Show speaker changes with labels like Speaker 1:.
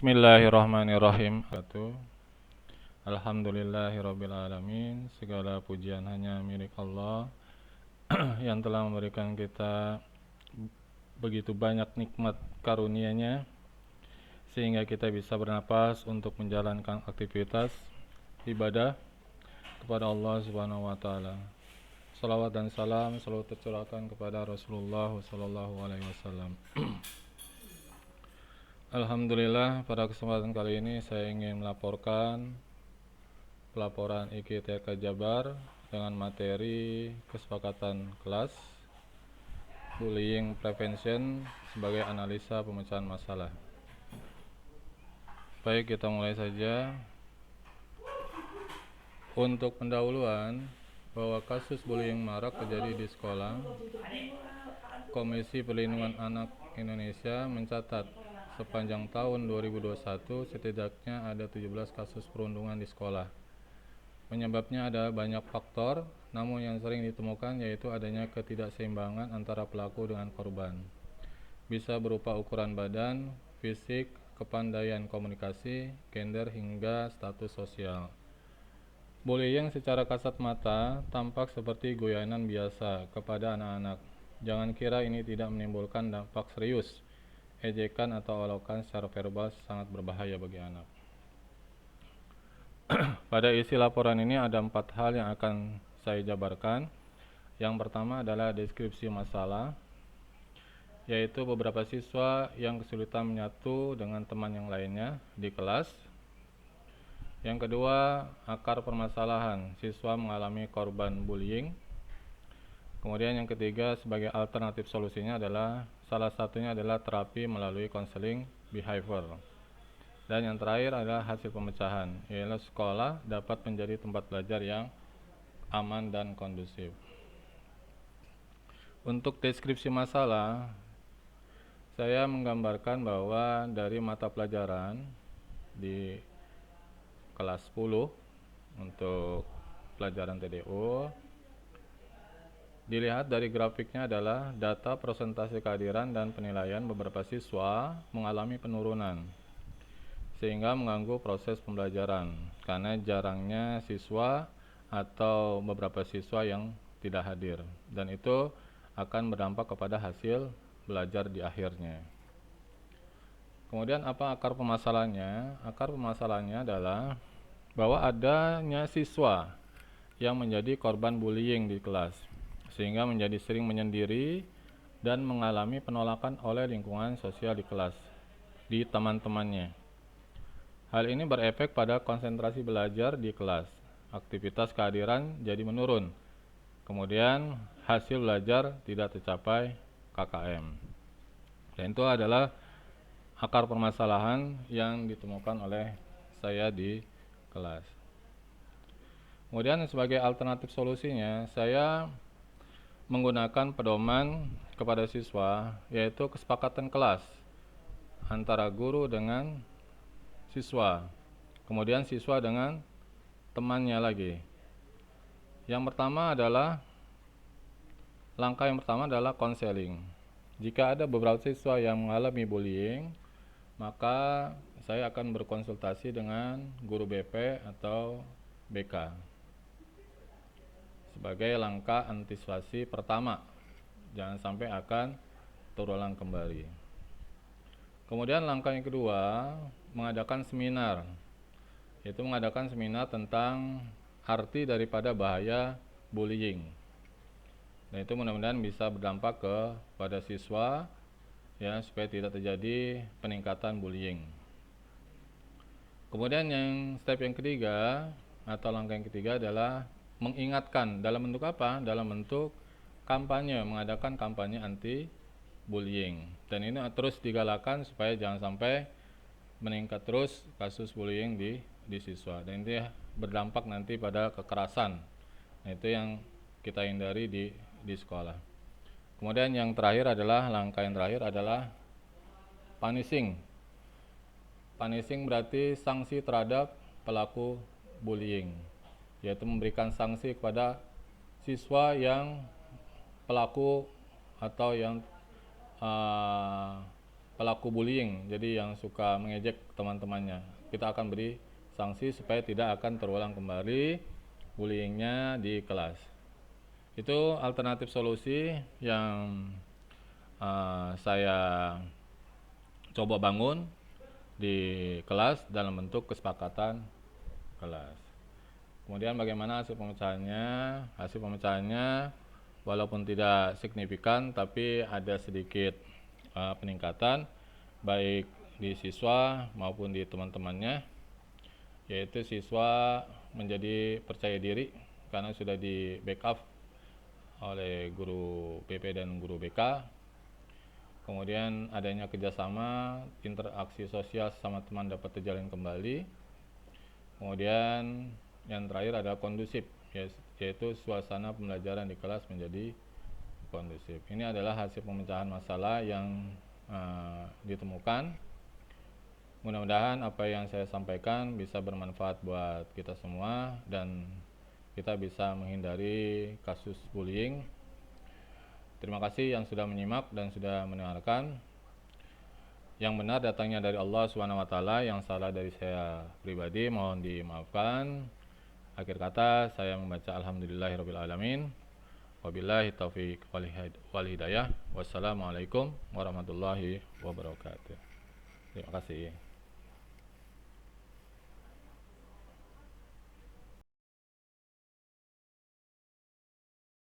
Speaker 1: Bismillahirrahmanirrahim. Alhamdulillahirrabbilalamin. Segala pujian hanya milik Allah yang telah memberikan kita begitu banyak nikmat karunia-Nya sehingga kita bisa bernapas untuk menjalankan aktivitas ibadah kepada Allah Subhanahu wa taala. Salawat dan salam selalu tercurahkan kepada Rasulullah sallallahu alaihi wasallam. Alhamdulillah, pada kesempatan kali ini saya ingin melaporkan pelaporan IKTK Jabar dengan materi kesepakatan kelas bullying prevention sebagai analisa pemecahan masalah. Baik, kita mulai saja. Untuk pendahuluan bahwa kasus bullying marak terjadi di sekolah, Komisi Perlindungan Anak Indonesia mencatat sepanjang tahun 2021 setidaknya ada 17 kasus perundungan di sekolah. Penyebabnya ada banyak faktor, namun yang sering ditemukan yaitu adanya ketidakseimbangan antara pelaku dengan korban. Bisa berupa ukuran badan, fisik, kepandaian komunikasi, gender hingga status sosial. Bullying secara kasat mata tampak seperti guyonan biasa kepada anak-anak. Jangan kira ini tidak menimbulkan dampak serius. Ejekan atau olokan secara verbal sangat berbahaya bagi anak. Pada isi laporan ini ada 4 hal yang akan saya jabarkan. Yang pertama adalah deskripsi masalah, yaitu beberapa siswa yang kesulitan menyatu dengan teman yang lainnya di kelas. Yang kedua, akar permasalahan, siswa mengalami korban bullying. Kemudian yang ketiga, sebagai alternatif solusinya adalah salah satunya adalah terapi melalui konseling behavior. Dan yang terakhir adalah hasil pemecahan, yaitu sekolah dapat menjadi tempat belajar yang aman dan kondusif. Untuk deskripsi masalah, saya menggambarkan bahwa dari mata pelajaran di kelas 10 untuk pelajaran TDU, dilihat dari grafiknya adalah data persentase kehadiran dan penilaian beberapa siswa mengalami penurunan sehingga mengganggu proses pembelajaran karena jarangnya siswa atau beberapa siswa yang tidak hadir, dan itu akan berdampak kepada hasil belajar di akhirnya. Kemudian apa akar permasalahannya? Akar permasalahannya adalah bahwa adanya siswa yang menjadi korban bullying di kelas sehingga menjadi sering menyendiri dan mengalami penolakan oleh lingkungan sosial di kelas, di teman-temannya. Hal ini berefek pada konsentrasi belajar di kelas. Aktivitas kehadiran jadi menurun. Kemudian hasil belajar tidak tercapai KKM. Dan itu adalah akar permasalahan yang ditemukan oleh saya di kelas. Kemudian sebagai alternatif solusinya, saya menggunakan pedoman kepada siswa, yaitu kesepakatan kelas antara guru dengan siswa, kemudian siswa dengan temannya lagi. Langkah yang pertama adalah konseling. Jika ada beberapa siswa yang mengalami bullying, maka saya akan berkonsultasi dengan guru BP atau BK sebagai langkah antisipasi pertama, jangan sampai akan terulang kembali. Kemudian langkah yang kedua, mengadakan seminar, yaitu mengadakan seminar tentang arti daripada bahaya bullying. Dan itu mudah-mudahan bisa berdampak kepada siswa ya, supaya tidak terjadi peningkatan bullying. Kemudian step yang ketiga atau langkah yang ketiga adalah mengingatkan. Dalam bentuk apa? Dalam bentuk kampanye, mengadakan kampanye anti bullying. Dan ini terus digalakan supaya jangan sampai meningkat terus kasus bullying di siswa. Dan ini berdampak nanti pada kekerasan. Nah, itu yang kita hindari di sekolah. Kemudian langkah yang terakhir adalah punishing. Punishing berarti sanksi terhadap pelaku bullying, yaitu memberikan sanksi kepada siswa yang pelaku atau yang pelaku bullying, jadi yang suka mengejek teman-temannya. Kita akan beri sanksi supaya tidak akan terulang kembali bullyingnya di kelas. Itu alternatif solusi yang saya coba bangun di kelas dalam bentuk kesepakatan kelas. Kemudian bagaimana hasil pemecahannya? Hasil pemecahannya walaupun tidak signifikan tapi ada sedikit peningkatan baik di siswa maupun di teman-temannya, yaitu siswa menjadi percaya diri karena sudah di backup oleh guru PP dan guru BK. Kemudian adanya kerjasama, interaksi sosial sama teman dapat terjalin kembali. Kemudian yang terakhir adalah kondusif, yaitu suasana pembelajaran di kelas menjadi kondusif. Ini adalah hasil pemecahan masalah yang ditemukan. Mudah-mudahan apa yang saya sampaikan bisa bermanfaat buat kita semua dan kita bisa menghindari kasus bullying. Terima kasih yang sudah menyimak dan sudah mendengarkan. Yang benar datangnya dari Allah SWT, yang salah dari saya pribadi mohon dimaafkan. Akhir kata saya membaca alhamdulillahirabbil wabillahi taufiq wal hidayah. Wassalamualaikum warahmatullahi wabarakatuh. Terima kasih.